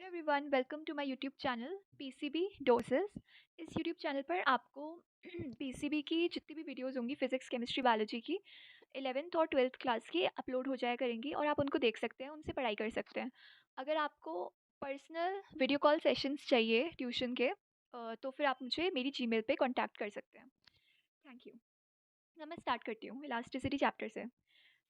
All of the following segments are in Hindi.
Hello everyone, welcome to my YouTube channel PCB doses. इस यूट्यूब चैनल पर आपको पीसीबी की जितनी भी वीडियोस होंगी फिजिक्स केमिस्ट्री बायोलॉजी की 11th और 12th क्लास की अपलोड हो जाया करेंगी और आप उनको देख सकते हैं, उनसे पढ़ाई कर सकते हैं। अगर आपको पर्सनल वीडियो कॉल सेशंस चाहिए ट्यूशन के तो फिर आप मुझे मेरी जीमेल पे कांटेक्ट कर सकते हैं। Thank you. अब मैं स्टार्ट करती हूँ इलास्टिसिटी चैप्टर से।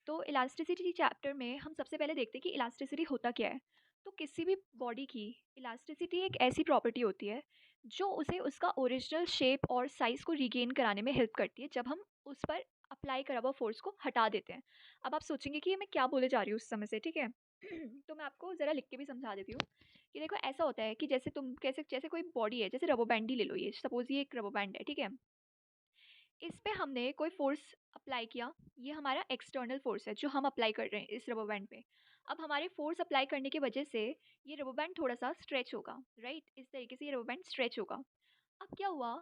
तो इलास्टिसिटी चैप्टर में हम सबसे पहले देखते हैं कि इलास्टिसिटी होता क्या है। तो किसी भी बॉडी की इलास्टिसिटी एक ऐसी प्रॉपर्टी होती है जो उसे उसका ओरिजिनल शेप और साइज़ को रीगेन कराने में हेल्प करती है जब हम उस पर अप्लाई करा हुआ फोर्स को हटा देते हैं। अब आप सोचेंगे कि ये मैं क्या बोले जा रही हूँ उस समय से, ठीक है। तो मैं आपको ज़रा लिख के भी समझा देती हूँ कि देखो ऐसा होता है कि जैसे तुम कैसे जैसे कोई बॉडी है, जैसे रबर बैंड ही ले लो, ये सपोज ये एक रबर बैंड है, ठीक है। इस पे हमने कोई फ़ोर्स अप्लाई किया, ये हमारा एक्सटर्नल फ़ोर्स है जो हम अप्लाई कर रहे हैं इस रबर बैंड पे। अब हमारे फ़ोर्स अप्लाई करने की वजह से ये रबर बैंड थोड़ा-सा स्ट्रेच होगा, राइट? इस तरीके से ये रबर बैंड स्ट्रेच होगा। अब क्या हुआ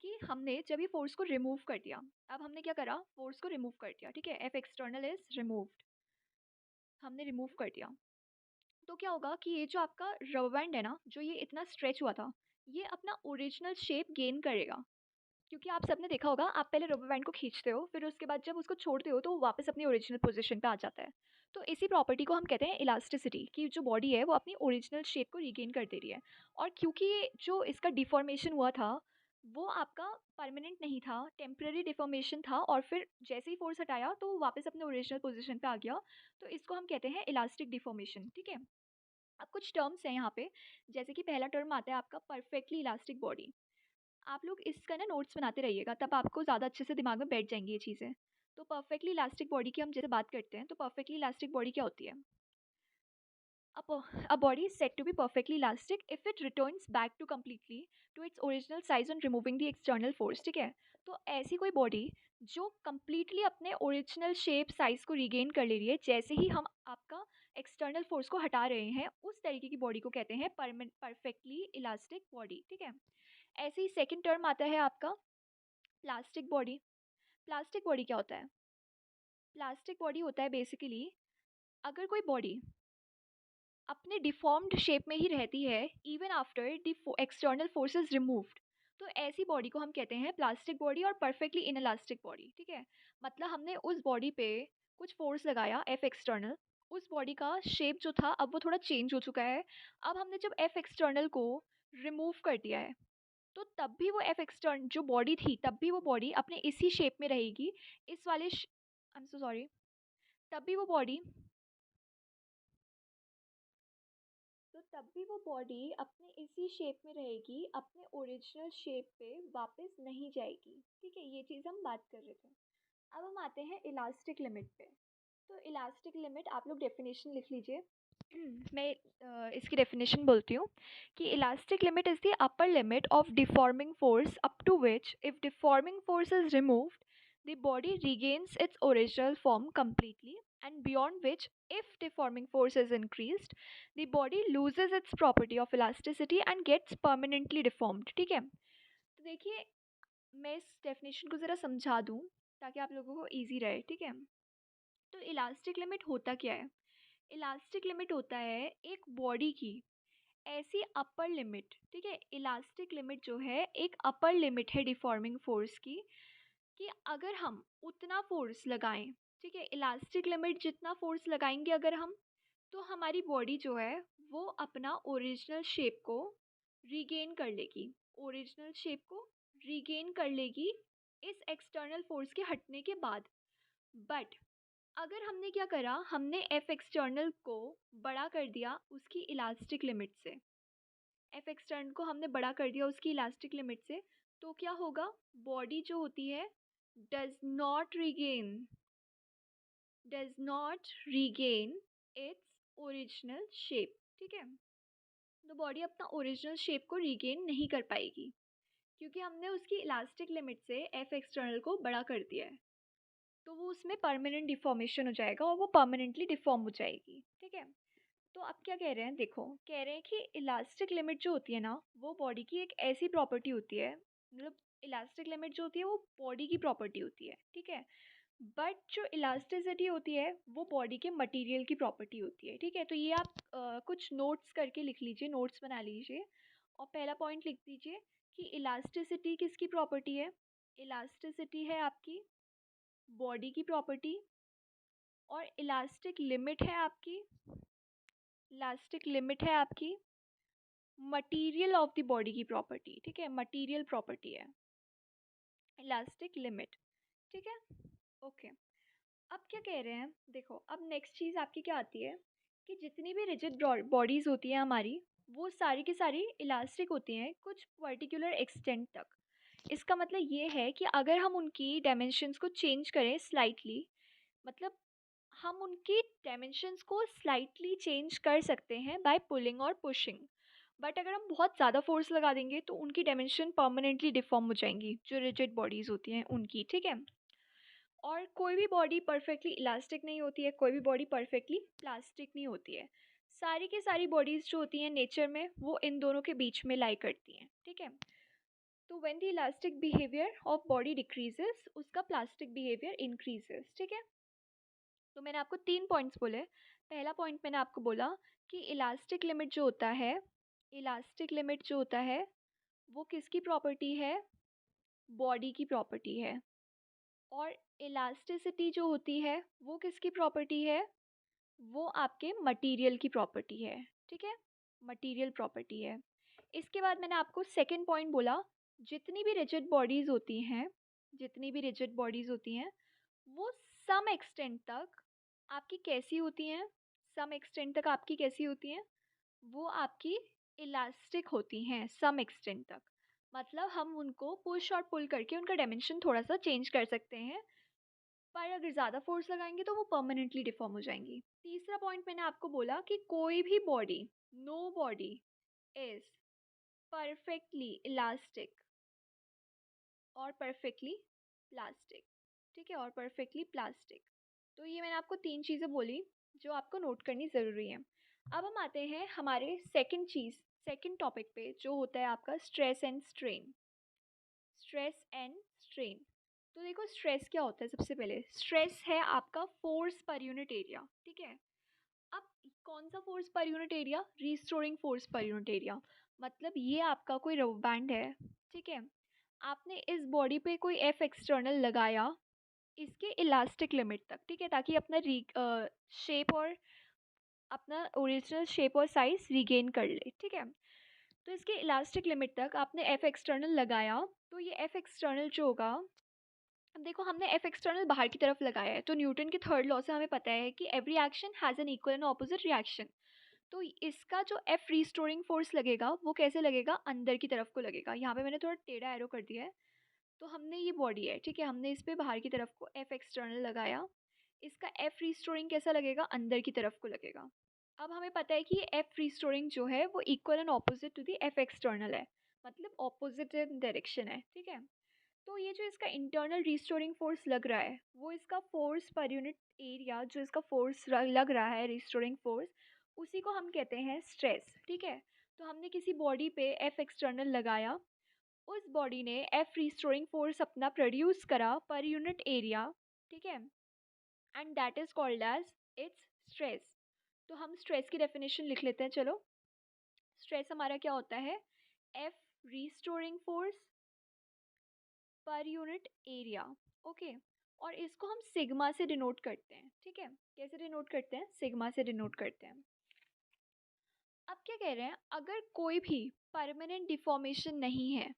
कि हमने जब ये फ़ोर्स को रिमूव कर दिया, अब हमने क्या करा, फ़ोर्स को रिमूव कर दिया, ठीक है? एफ एक्सटर्नल इज़ रिमूव्ड, हमने रिमूव कर दिया। तो क्या होगा कि ये जो आपका रबर बैंड है ना, जो ये इतना स्ट्रेच हुआ था, ये अपना ओरिजिनल शेप गेन करेगा। क्योंकि आप सबने देखा होगा, आप पहले रबर बैंड को खींचते हो, फिर उसके बाद जब उसको छोड़ते हो तो वो वापस अपनी ओरिजिनल पोजीशन पे आ जाता है। तो इसी प्रॉपर्टी को हम कहते हैं इलास्टिसिटी, कि जो बॉडी है वो अपनी ओरिजिनल शेप को रीगेन कर दे रही है। और क्योंकि ये जो इसका डिफॉर्मेशन हुआ था वो आपका परमानेंट नहीं था, टेम्पररी डिफॉर्मेशन था, और फिर जैसे ही फोर्स हटाया तो वो वापस अपने ओरिजिनल पोजीशन पे आ गया। तो इसको हम कहते हैं इलास्टिक डिफॉर्मेशन, ठीक है। अब कुछ टर्म्स हैं यहाँ पे, जैसे कि पहला टर्म आता है आपका परफेक्टली इलास्टिक बॉडी। आप लोग इसका ना नोट्स बनाते रहिएगा, तब आपको ज़्यादा अच्छे से दिमाग में बैठ जाएंगी ये चीज़ें। तो परफेक्टली इलास्टिक बॉडी की हम जैसे बात करते हैं, तो परफेक्टली इलास्टिक बॉडी क्या होती है? A body is said to be perfectly elastic if it returns back to completely to its original size on removing the external force, ठीक है। तो ऐसी कोई बॉडी जो completely अपने ओरिजिनल शेप साइज को रिगेन कर ले रही है जैसे ही हम आपका एक्सटर्नल फोर्स को हटा रहे हैं, उस तरीके की बॉडी को कहते हैं परफेक्टली इलास्टिक बॉडी, ठीक है। ऐसे ही सेकंड टर्म आता है आपका प्लास्टिक बॉडी। प्लास्टिक बॉडी क्या होता है? प्लास्टिक बॉडी होता है बेसिकली, अगर कोई बॉडी अपने डिफॉर्म्ड शेप में ही रहती है even after the external forces removed, तो ऐसी बॉडी को हम कहते हैं प्लास्टिक बॉडी और परफेक्टली इनलास्टिक बॉडी, ठीक है। मतलब हमने उस बॉडी पे कुछ फोर्स लगाया एफ एक्सटर्नल, उस बॉडी का शेप जो था अब वो थोड़ा चेंज हो चुका है। अब हमने जब एफ एक्सटर्नल को रिमूव कर दिया है, तो तब भी वो एफ एक्सटर्न जो बॉडी थी, तब भी वो बॉडी अपने इसी शेप में रहेगी, इस वाले आई एम सो सॉरी, तब भी वो बॉडी तो तब भी वो बॉडी अपने इसी शेप में रहेगी, अपने ओरिजिनल शेप पे वापस नहीं जाएगी, ठीक है। ये चीज़ हम बात कर रहे थे। अब हम आते हैं इलास्टिक लिमिट पे। तो इलास्टिक लिमिट आप लोग डेफिनेशन लिख लीजिए। मैं इसकी डेफिनेशन बोलती हूँ कि elastic limit is the upper limit of deforming force up to which if deforming force is removed the body regains its original form completely, and beyond which if deforming force is increased the body loses its property of elasticity and gets permanently deformed, ठीक है। तो देखिए, मैं इस डेफिनेशन को ज़रा समझा दूँ ताकि आप लोगों को ईजी रहे, ठीक है। तो इलास्टिक लिमिट होता क्या है? इलास्टिक लिमिट होता है एक बॉडी की ऐसी अपर लिमिट, ठीक है। इलास्टिक लिमिट जो है एक अपर लिमिट है डिफॉर्मिंग फोर्स की, कि अगर हम उतना फोर्स लगाएं, ठीक है, इलास्टिक लिमिट जितना फोर्स लगाएंगे अगर हम, तो हमारी बॉडी जो है वो अपना ओरिजिनल शेप को रीगेन कर लेगी, ओरिजिनल शेप को रीगेन कर लेगी इस एक्सटर्नल फोर्स के हटने के बाद। बट अगर हमने क्या करा, हमने एफ एक्सटर्नल को बड़ा कर दिया उसकी इलास्टिक लिमिट से, एफ एक्सटर्नल को हमने बड़ा कर दिया उसकी इलास्टिक लिमिट से, तो क्या होगा, बॉडी जो होती है does not regain its original shape, ठीक है। तो बॉडी अपना ओरिजिनल शेप को रीगेन नहीं कर पाएगी क्योंकि हमने उसकी इलास्टिक लिमिट से एफ एक्सटर्नल को बड़ा कर दिया है। तो वो उसमें परमानेंट डिफॉर्मेशन हो जाएगा और वो परमानेंटली डिफॉर्म हो जाएगी, ठीक है। तो अब क्या कह रहे हैं, देखो कह रहे हैं कि इलास्टिक लिमिट जो होती है ना, वो बॉडी की एक ऐसी प्रॉपर्टी होती है, मतलब इलास्टिक लिमिट जो होती है वो बॉडी की प्रॉपर्टी होती है, ठीक है। बट जो इलास्टिसिटी होती है वो बॉडी के मटेरियल की प्रॉपर्टी होती है, ठीक है। तो ये आप कुछ नोट्स करके लिख लीजिए, नोट्स बना लीजिए। और पहला पॉइंट लिख दीजिए कि इलास्टिसिटी किसकी प्रॉपर्टी है। इलास्टिसिटी है आपकी बॉडी की प्रॉपर्टी। और इलास्टिक लिमिट है आपकी, इलास्टिक लिमिट है आपकी मटेरियल ऑफ द बॉडी की प्रॉपर्टी, ठीक है। मटेरियल प्रॉपर्टी है इलास्टिक लिमिट, ठीक है। ओके, अब क्या कह रहे हैं, देखो अब नेक्स्ट चीज़ आपकी क्या आती है कि जितनी भी रिजिड बॉडीज़ होती हैं हमारी, वो सारी की सारी इलास्टिक होती हैं कुछ पर्टिकुलर एक्सटेंट तक। इसका मतलब ये है कि अगर हम उनकी डायमेंशंस को चेंज करें स्लाइटली, मतलब हम उनकी डायमेंशंस को स्लाइटली चेंज कर सकते हैं बाय पुलिंग और पुशिंग। बट अगर हम बहुत ज़्यादा फोर्स लगा देंगे तो उनकी डायमेंशन परमानेंटली डिफॉर्म हो जाएंगी, जो रिजिड बॉडीज़ होती हैं उनकी, ठीक है। और कोई भी बॉडी परफेक्टली इलास्टिक नहीं होती है, कोई भी बॉडी परफेक्टली प्लास्टिक नहीं होती है। सारी की सारी बॉडीज़ जो होती हैं नेचर में वो इन दोनों के बीच में लाई करती हैं, ठीक है। तो when the elastic behaviour of body decreases, उसका प्लास्टिक बिहेवियर इंक्रीजेस, ठीक है। तो मैंने आपको 3 पॉइंट्स बोले। पहला पॉइंट मैंने आपको बोला कि इलास्टिक लिमिट जो होता है, इलास्टिक लिमिट जो होता है वो किसकी प्रॉपर्टी है, बॉडी की प्रॉपर्टी है। और इलास्टिसिटी जो होती है वो किसकी प्रॉपर्टी है, वो आपके मटेरियल की प्रॉपर्टी है, ठीक है। मटेरियल प्रॉपर्टी है। इसके बाद मैंने आपको सेकंड पॉइंट बोला, जितनी भी रिजिड बॉडीज़ होती हैं, जितनी भी रिजिड बॉडीज़ होती हैं वो सम एक्सटेंट तक आपकी कैसी होती हैं, सम एक्सटेंट तक आपकी कैसी होती हैं, वो आपकी इलास्टिक होती हैं सम एक्सटेंट तक। मतलब हम उनको पुश और पुल करके उनका डायमेंशन थोड़ा सा चेंज कर सकते हैं, पर अगर ज़्यादा फोर्स लगाएंगे तो वो परमानेंटली डिफॉर्म हो जाएंगी। तीसरा पॉइंट मैंने आपको बोला कि कोई भी body, no body is perfectly elastic और परफेक्टली प्लास्टिक, ठीक है, और परफेक्टली प्लास्टिक। तो ये मैंने आपको 3 चीज़ें बोली जो आपको नोट करनी ज़रूरी है। अब हम आते हैं हमारे सेकंड चीज़, सेकंड टॉपिक पे, जो होता है आपका stress and strain. Stress and strain. तो देखो स्ट्रेस क्या होता है, सबसे पहले स्ट्रेस है आपका फोर्स पर यूनिट एरिया, ठीक है। अब कौन सा force per unit area, restoring force per unit area. मतलब ये आपका कोई रबर बैंड है, ठीक है। आपने इस बॉडी पे कोई एफ एक्सटर्नल लगाया इसके इलास्टिक लिमिट तक, ठीक है, ताकि अपना शेप और अपना ओरिजिनल शेप और साइज रिगेन कर ले, ठीक है। तो इसके इलास्टिक लिमिट तक आपने एफ एक्सटर्नल लगाया, तो ये एफ एक्सटर्नल जो होगा, अब देखो हमने एफ एक्सटर्नल बाहर की तरफ लगाया है, तो न्यूटन के थर्ड लॉ से हमें पता है कि every action has an equal and opposite reaction. तो इसका जो एफ रिस्टोरिंग फोर्स लगेगा वो कैसे लगेगा, अंदर की तरफ को लगेगा। यहाँ पे मैंने थोड़ा टेढ़ा एरो कर दिया है। तो हमने ये बॉडी है, ठीक है, हमने इस पे बाहर की तरफ को एफ एक्सटर्नल लगाया, इसका एफ रिस्टोरिंग कैसा लगेगा, अंदर की तरफ को लगेगा। अब हमें पता है कि एफ रिस्टोरिंग जो है वो equal and opposite to the F external है, मतलब ऑपोजिट डायरेक्शन है, ठीक है। तो ये जो इसका इंटरनल रिस्टोरिंग फोर्स लग रहा है वो इसका फोर्स पर यूनिट एरिया, जो इसका फोर्स लग रहा है रिस्टोरिंग फोर्स, उसी को हम कहते हैं स्ट्रेस, ठीक है। तो हमने किसी बॉडी पे एफ एक्सटर्नल लगाया, उस बॉडी ने एफ रिस्टोरिंग फोर्स अपना प्रोड्यूस करा पर यूनिट एरिया, ठीक है, and that is called as its stress. तो हम स्ट्रेस की डेफिनेशन लिख लेते हैं, चलो। स्ट्रेस हमारा क्या होता है, F restoring force per unit area, okay. और इसको हम सिग्मा से डिनोट करते हैं, ठीक है। कैसे डिनोट करते हैं, सिग्मा से डिनोट करते हैं। अब क्या कह रहे हैं, अगर कोई भी परमानेंट डिफॉर्मेशन नहीं है,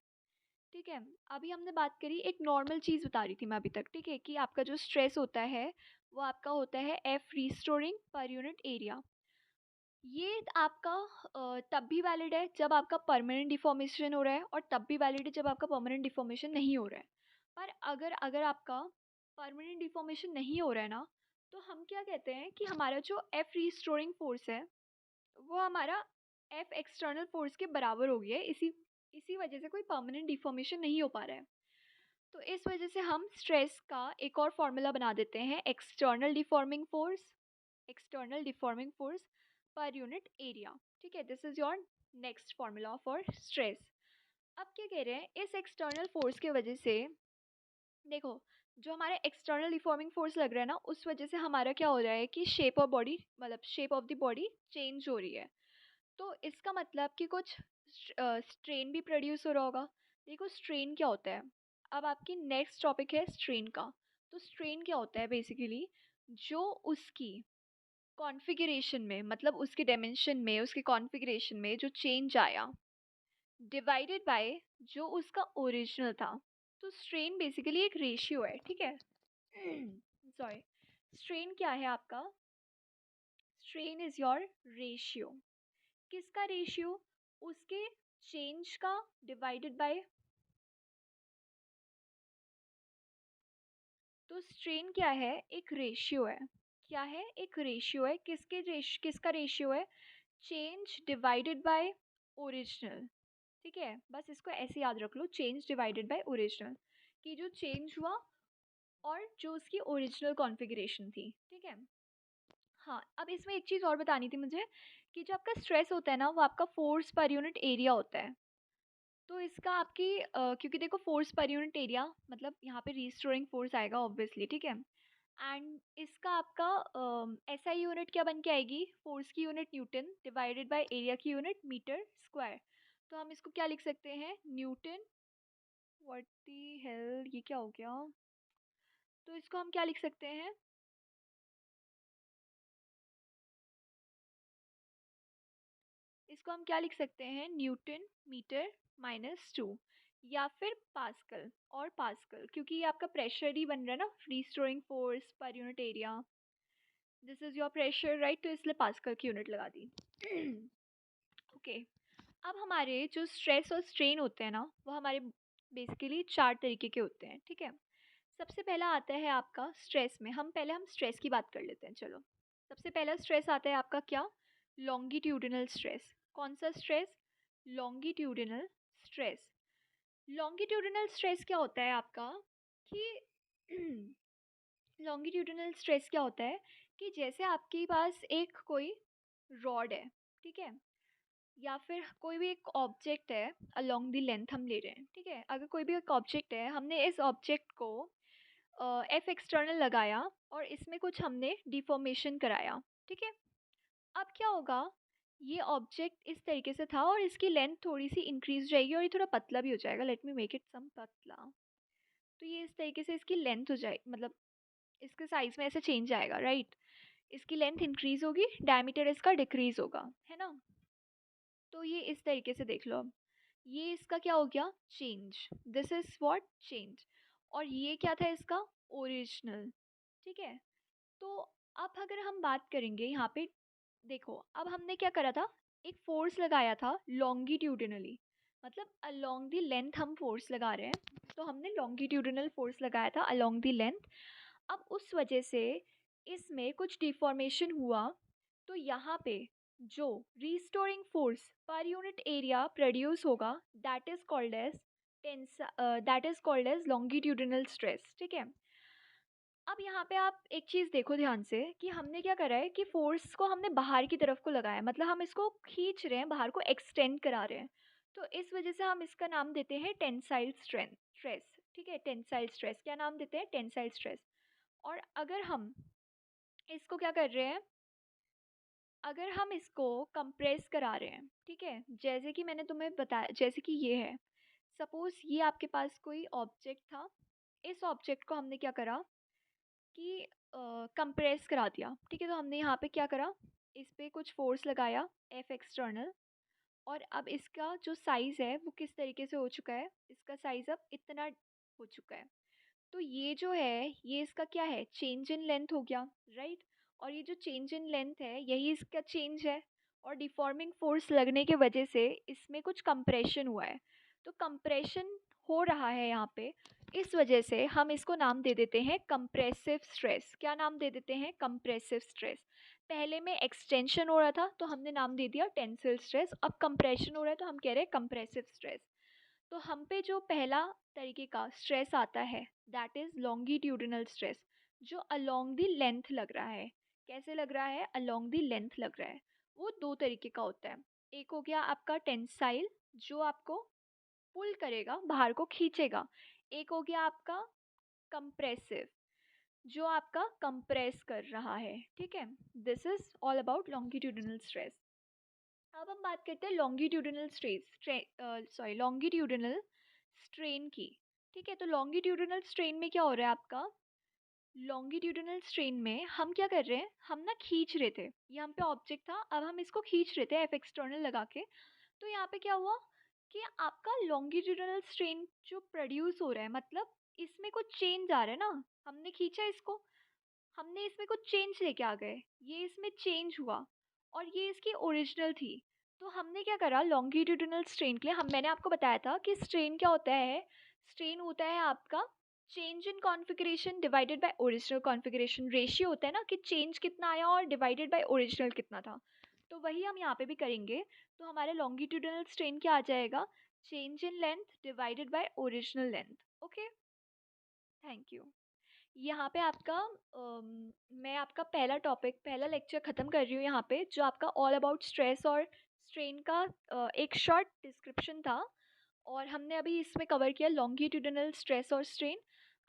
ठीक है। अभी हमने बात करी, एक नॉर्मल चीज़ बता रही थी मैं अभी तक, ठीक है, कि आपका जो स्ट्रेस होता है वो आपका होता है एफ रिस्टोरिंग पर यूनिट एरिया। ये आपका तब भी वैलिड है जब आपका परमानेंट डिफॉर्मेशन हो रहा है, और तब भी वैलिड है जब आपका परमानेंट डिफॉर्मेशन नहीं हो रहा है। पर अगर अगर आपका परमानेंट डिफॉर्मेशन नहीं हो रहा है ना, तो हम क्या कहते हैं कि हमारा जो एफ रिस्टोरिंग फोर्स है वो हमारा एफ एक्सटर्नल फोर्स के बराबर हो गया है, इसी इसी वजह से कोई परमानेंट डिफॉर्मेशन नहीं हो पा रहा है। तो इस वजह से हम स्ट्रेस का एक और फॉर्मूला बना देते हैं, external deforming force, external deforming force per unit area, ठीक है। This is your next formula for stress. अब क्या कह रहे हैं, इस एक्सटर्नल फोर्स की वजह से देखो जो हमारा एक्सटर्नल डिफॉर्मिंग फोर्स लग रहा है ना, उस वजह से हमारा क्या हो रहा है कि शेप ऑफ बॉडी, मतलब shape of the body change हो रही है। तो इसका मतलब कि कुछ स्ट्रेन भी प्रोड्यूस हो रहा होगा। देखो स्ट्रेन क्या होता है, अब आपकी नेक्स्ट टॉपिक है स्ट्रेन का। तो स्ट्रेन क्या होता है बेसिकली, जो उसकी कॉन्फ़िगरेशन में, मतलब उसके डायमेंशन में, उसके कॉन्फ़िगरेशन में जो चेंज आया, डिवाइडेड बाय जो उसका ओरिजिनल था। तो स्ट्रेन बेसिकली एक रेशियो है, ठीक है। सॉरी, स्ट्रेन क्या है आपका, स्ट्रेन इज योर रेशियो। किसका रेशियो, उसके चेंज का डिवाइडेड बाय। तो स्ट्रेन क्या है, एक रेशियो है। क्या है, एक रेशियो है। किसका रेशियो है, चेंज डिवाइडेड बाय ओरिजिनल। ठीक है, बस इसको ऐसे याद रख लो, चेंज डिवाइडेड बाय ओरिजिनल, कि जो चेंज हुआ और जो उसकी ओरिजिनल कॉन्फ़िगरेशन थी। ठीक है। हाँ, अब इसमें एक चीज़ और बतानी थी मुझे, कि जो आपका स्ट्रेस होता है ना, वो आपका फोर्स पर यूनिट एरिया होता है। तो इसका आपकी क्योंकि देखो फोर्स पर यूनिट एरिया मतलब यहाँ पे रीस्टोरिंग फोर्स आएगा ऑब्वियसली, ठीक है। एंड इसका आपका एसआई यूनिट क्या बन के आएगी, फोर्स की unit Newton divided by area की यूनिट मीटर स्क्वायर। तो हम इसको क्या लिख सकते हैं, न्यूटन, व्हाट दी हेल, ये क्या हो गया। तो इसको हम क्या लिख सकते हैं, इसको हम क्या लिख सकते हैं, न्यूटन मीटर -2, या फिर पास्कल और पास्कल, क्योंकि ये आपका प्रेशर ही बन रहा है ना, restoring force per unit area, this is your pressure right, तो इसलिए पास्कल की यूनिट लगा दी। ओके, अब हमारे जो स्ट्रेस और स्ट्रेन होते हैं ना, वो हमारे बेसिकली 4 तरीके के होते हैं, ठीक है। सबसे पहला आता है आपका स्ट्रेस में, हम स्ट्रेस की बात कर लेते हैं, चलो। सबसे पहला स्ट्रेस आता है आपका क्या, लॉन्गिट्यूडिनल स्ट्रेस। कौन सा stress, longitudinal stress. Longitudinal stress क्या होता है आपका, कि लॉन्गिट्यूडिनल स्ट्रेस क्या होता है, कि जैसे आपके पास एक कोई रॉड है, ठीक है, या फिर कोई भी एक ऑब्जेक्ट है, अलोंग द लेंथ हम ले रहे हैं, ठीक है। अगर कोई भी एक ऑब्जेक्ट है, हमने इस ऑब्जेक्ट को एफ एक्सटर्नल लगाया और इसमें कुछ हमने डिफॉर्मेशन कराया, ठीक है। अब क्या होगा, ये ऑब्जेक्ट इस तरीके से था और इसकी लेंथ थोड़ी सी इंक्रीज जाएगी और ये थोड़ा पतला भी हो जाएगा, let me make it some पतला। तो ये इस तरीके से इसकी लेंथ हो जाए, मतलब इसके साइज में ऐसे चेंज आएगा, राइट। इसकी लेंथ इंक्रीज होगी, डायमीटर इसका डिक्रीज होगा, है ना। तो ये इस तरीके से देख लो, अब ये इसका क्या हो गया, change, this is what change. और ये क्या था इसका, ओरिजिनल, ठीक है। तो अब अगर हम बात करेंगे यहाँ पे, देखो अब हमने क्या करा था, एक फोर्स लगाया था लॉन्गिट्यूडिनली, मतलब अलोंग द लेंथ हम फोर्स लगा रहे हैं, तो हमने लॉन्गिट्यूडिनल फोर्स लगाया था अलोंग द लेंथ। अब उस वजह से इसमें कुछ डिफॉर्मेशन हुआ, तो यहाँ पे जो restoring force per unit area produce होगा, that is called as that is called as longitudinal stress, ठीक है। अब यहाँ पे आप एक चीज़ देखो ध्यान से, कि हमने क्या करा है कि फोर्स को हमने बाहर की तरफ को लगाया है, मतलब हम इसको खींच रहे हैं, बाहर को एक्सटेंड करा रहे हैं। तो इस वजह से हम इसका नाम देते हैं टेंसाइल स्ट्रेस, ठीक है। टेंसाइल स्ट्रेस, क्या नाम देते हैं, टेंसाइल स्ट्रेस। और अगर हम इसको क्या कर रहे हैं, अगर हम इसको कंप्रेस करा रहे हैं, ठीक है, जैसे कि मैंने तुम्हें बताया, जैसे कि ये है, सपोज ये आपके पास कोई ऑब्जेक्ट था, इस ऑब्जेक्ट को हमने क्या करा कि कंप्रेस करा दिया, ठीक है। तो हमने यहाँ पे क्या करा, इस पे कुछ फोर्स लगाया एफ एक्सटर्नल, और अब इसका जो साइज़ है वो किस तरीके से हो चुका है, इसका साइज़ अब इतना हो चुका है। तो ये जो है, ये इसका क्या है, चेंज इन लेंथ हो गया, राइट। और ये जो चेंज इन लेंथ है, यही इसका चेंज है, और डिफॉर्मिंग फोर्स लगने के वजह से इसमें कुछ कंप्रेशन हुआ है। तो कंप्रेशन हो रहा है यहाँ पे, इस वजह से हम इसको नाम दे देते हैं कंप्रेसिव स्ट्रेस। क्या नाम दे देते हैं, कंप्रेसिव स्ट्रेस। पहले में एक्सटेंशन हो रहा था तो हमने नाम दे दिया टेंसिल स्ट्रेस, अब कंप्रेशन हो रहा है तो हम कह रहे हैं कंप्रेसिव स्ट्रेस। तो हम पे जो पहला तरीके का स्ट्रेस आता है, दैट इज़ लॉन्गिट्यूडिनल स्ट्रेस, जो अलोंग द लेंथ लग रहा है। कैसे लग रहा है, अलोंग द लेंथ लग रहा है। वो दो तरीके का होता है, एक हो गया आपका टेंसाइल, जो आपको पुल करेगा, बाहर को खींचेगा। एक हो गया आपका कंप्रेसिव, जो आपका कंप्रेस कर रहा है, ठीक है। This is all about longitudinal stress. अब हम बात करते हैं लॉन्गिट्यूडिनल लॉन्गिट्यूडिनल स्ट्रेन की। ठीक है, तो लॉन्गिट्यूडिनल स्ट्रेन में क्या हो रहा है आपका, लॉन्गिट्यूडिनल स्ट्रेन में हम क्या कर रहे हैं, हम ना खींच रहे थे, यहाँ पे ऑब्जेक्ट था, अब हम इसको खींच रहे थे एफ एक्सटर्नल लगा के। तो यहाँ पे क्या हुआ कि आपका लॉन्गिट्यूडिनल स्ट्रेन जो प्रोड्यूस हो रहा है, मतलब इसमें कुछ चेंज आ रहा है ना, हमने खींचा इसको, हमने इसमें कुछ चेंज लेके आ गए, ये इसमें चेंज हुआ और ये इसकी ओरिजिनल थी। तो हमने क्या करा लॉन्गिट्यूडिनल स्ट्रेन के लिए, हम मैंने आपको बताया था कि स्ट्रेन क्या होता है, स्ट्रेन होता है आपका change in configuration divided by original configuration, ratio होता है ना कि चेंज कितना आया और डिवाइडेड बाय ओरिजिनल कितना था। तो वही हम यहाँ पे भी करेंगे। तो हमारे लॉन्गिट्यूडिनल स्ट्रेन क्या आ जाएगा, change in length divided by original length. Okay, thank you. यहाँ पे आपका मैं आपका पहला टॉपिक, पहला लेक्चर ख़त्म कर रही हूँ यहाँ पे, जो आपका ऑल अबाउट स्ट्रेस और स्ट्रेन का एक शॉर्ट डिस्क्रिप्शन था। और हमने अभी इसमें कवर किया लॉन्गिट्यूडिनल स्ट्रेस और स्ट्रेन।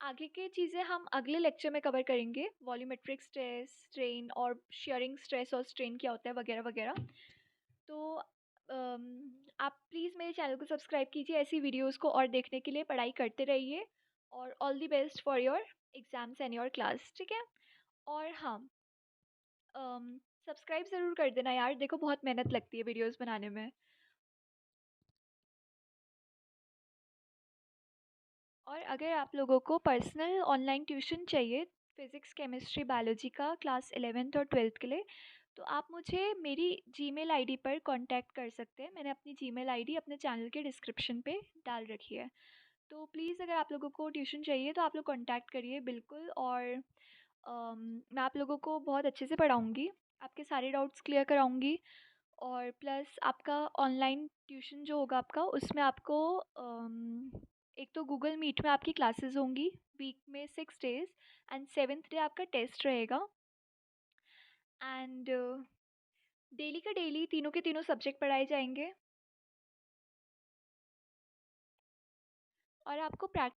आगे की चीज़ें हम अगले लेक्चर में कवर करेंगे, वॉल्यूमेट्रिक स्ट्रेस, स्ट्रेन और शेयरिंग स्ट्रेस और स्ट्रेन क्या होता है वगैरह वगैरह। तो आप प्लीज़ मेरे चैनल को सब्सक्राइब कीजिए ऐसी वीडियोस को और देखने के लिए, पढ़ाई करते रहिए और all the best for your exams and your class, ठीक है। और हाँ, सब्सक्राइब ज़रूर कर देना यार, देखो बहुत मेहनत लगती है वीडियोस बनाने में। और अगर आप लोगों को पर्सनल ऑनलाइन ट्यूशन चाहिए फिज़िक्स केमिस्ट्री बायोलॉजी का क्लास 11th और 12th के लिए, तो आप मुझे मेरी जीमेल आईडी पर कांटेक्ट कर सकते हैं। मैंने अपनी जीमेल आईडी अपने चैनल के डिस्क्रिप्शन पे डाल रखी है। तो प्लीज़ अगर आप लोगों को ट्यूशन चाहिए तो आप लोग कांटेक्ट करिए बिल्कुल। और मैं आप लोगों को बहुत अच्छे से पढ़ाऊँगी, आपके सारे डाउट्स क्लियर कराऊँगी। और प्लस आपका ऑनलाइन ट्यूशन जो होगा आपका, उसमें आपको एक तो गूगल मीट में आपकी क्लासेस होंगी वीक में 6 डेज़, एंड 7th डे आपका टेस्ट रहेगा। एंड डेली का डेली तीनों के तीनों सब्जेक्ट पढ़ाए जाएंगे। और आपको प्रैक्टिस